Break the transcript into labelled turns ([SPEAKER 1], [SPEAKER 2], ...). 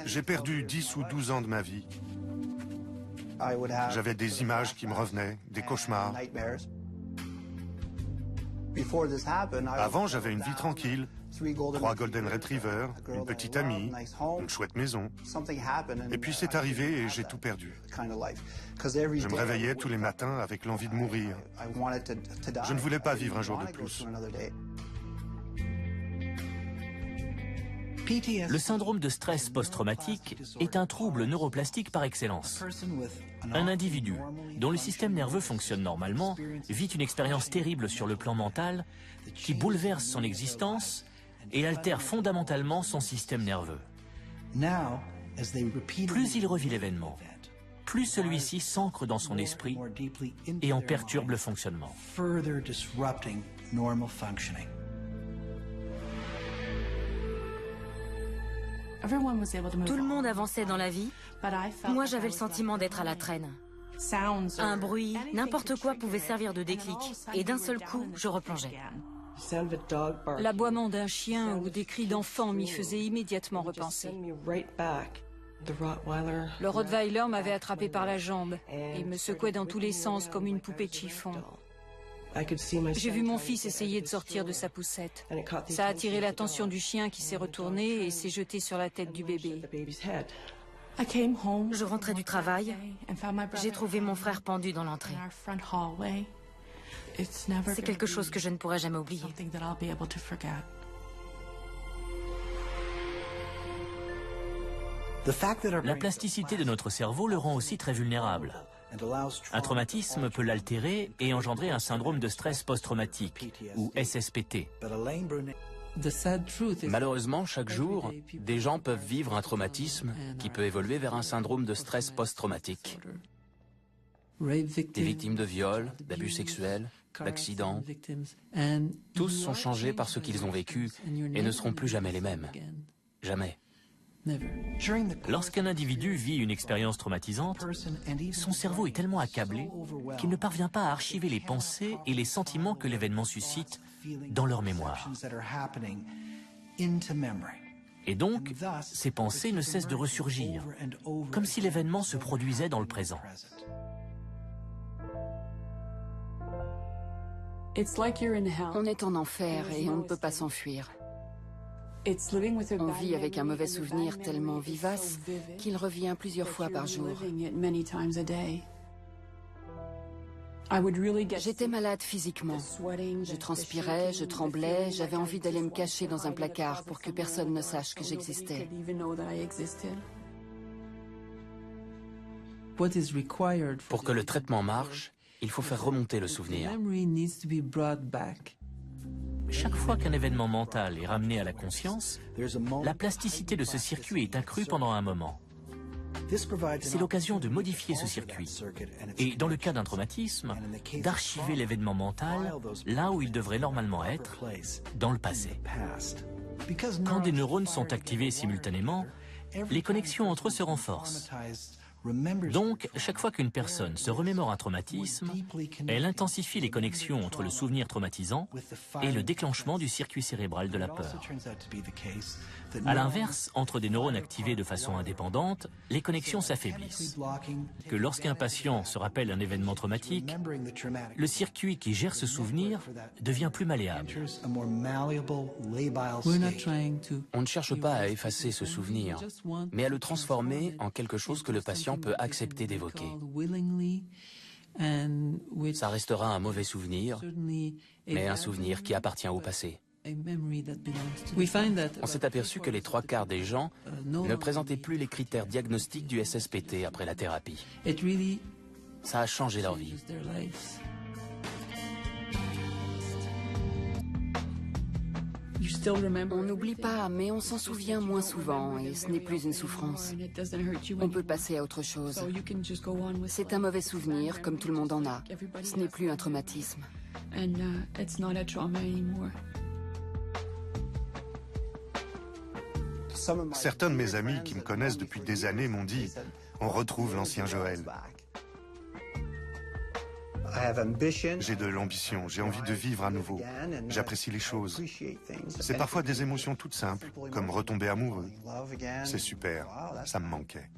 [SPEAKER 1] J'ai perdu 10 ou 12 ans de ma vie. J'avais des images qui me revenaient, des cauchemars. Avant, j'avais une vie tranquille. 3 Golden Retrievers, une petite amie, une chouette maison. Et puis c'est arrivé et j'ai tout perdu. Je me réveillais tous les matins avec l'envie de mourir. Je ne voulais pas vivre un jour de plus.
[SPEAKER 2] Le syndrome de stress post-traumatique est un trouble neuroplastique par excellence. Un individu dont le système nerveux fonctionne normalement vit une expérience terrible sur le plan mental qui bouleverse son existence et altère fondamentalement son système nerveux. Plus il revit l'événement, plus celui-ci s'ancre dans son esprit et en perturbe le fonctionnement.
[SPEAKER 3] Tout le monde avançait dans la vie. Moi, j'avais le sentiment d'être à la traîne. Un bruit, n'importe quoi pouvait servir de déclic. Et d'un seul coup, je replongeais.
[SPEAKER 4] L'aboiement d'un chien ou des cris d'enfants m'y faisaient immédiatement repenser. Le Rottweiler m'avait attrapé par la jambe et me secouait dans tous les sens comme une poupée de chiffon. J'ai vu mon fils essayer de sortir de sa poussette. Ça a attiré l'attention du chien qui s'est retourné et s'est jeté sur la tête du bébé.
[SPEAKER 3] Je rentrais du travail. J'ai trouvé mon frère pendu dans l'entrée. C'est quelque chose que je ne pourrai jamais oublier.
[SPEAKER 2] La plasticité de notre cerveau le rend aussi très vulnérable. Un traumatisme peut l'altérer et engendrer un syndrome de stress post-traumatique, ou SSPT.
[SPEAKER 5] Malheureusement, chaque jour, des gens peuvent vivre un traumatisme qui peut évoluer vers un syndrome de stress post-traumatique. Des victimes de viols, d'abus sexuels, d'accidents, tous sont changés par ce qu'ils ont vécu et ne seront plus jamais les mêmes. Jamais.
[SPEAKER 2] Lorsqu'un individu vit une expérience traumatisante, son cerveau est tellement accablé qu'il ne parvient pas à archiver les pensées et les sentiments que l'événement suscite dans leur mémoire. Et donc, ces pensées ne cessent de ressurgir, comme si l'événement se produisait dans le présent.
[SPEAKER 6] On est en enfer et on ne peut pas s'enfuir. On vit avec un mauvais souvenir tellement vivace qu'il revient plusieurs fois par jour. J'étais malade physiquement. Je transpirais, je tremblais, j'avais envie d'aller me cacher dans un placard pour que personne ne sache que j'existais.
[SPEAKER 5] Pour que le traitement marche, il faut faire remonter le souvenir.
[SPEAKER 2] Chaque fois qu'un événement mental est ramené à la conscience, la plasticité de ce circuit est accrue pendant un moment. C'est l'occasion de modifier ce circuit et, dans le cas d'un traumatisme, d'archiver l'événement mental là où il devrait normalement être, dans le passé. Quand des neurones sont activés simultanément, les connexions entre eux se renforcent. Donc, chaque fois qu'une personne se remémore un traumatisme, elle intensifie les connexions entre le souvenir traumatisant et le déclenchement du circuit cérébral de la peur. À l'inverse, entre des neurones activés de façon indépendante, les connexions s'affaiblissent. Que lorsqu'un patient se rappelle un événement traumatique, le circuit qui gère ce souvenir devient plus malléable.
[SPEAKER 5] On ne cherche pas à effacer ce souvenir, mais à le transformer en quelque chose que le patient peut accepter d'évoquer. Ça restera un mauvais souvenir, mais un souvenir qui appartient au passé. On s'est aperçu que les 3/4 des gens ne présentaient plus les critères diagnostiques du SSPT après la thérapie. Ça a changé leur vie.
[SPEAKER 6] On n'oublie pas, mais on s'en souvient moins souvent et ce n'est plus une souffrance. On peut passer à autre chose. C'est un mauvais souvenir, comme tout le monde en a. Ce n'est plus un traumatisme.
[SPEAKER 1] Certains de mes amis qui me connaissent depuis des années m'ont dit « On retrouve l'ancien Joël ». J'ai de l'ambition, j'ai envie de vivre à nouveau. J'apprécie les choses. C'est parfois des émotions toutes simples, comme retomber amoureux. C'est super, ça me manquait.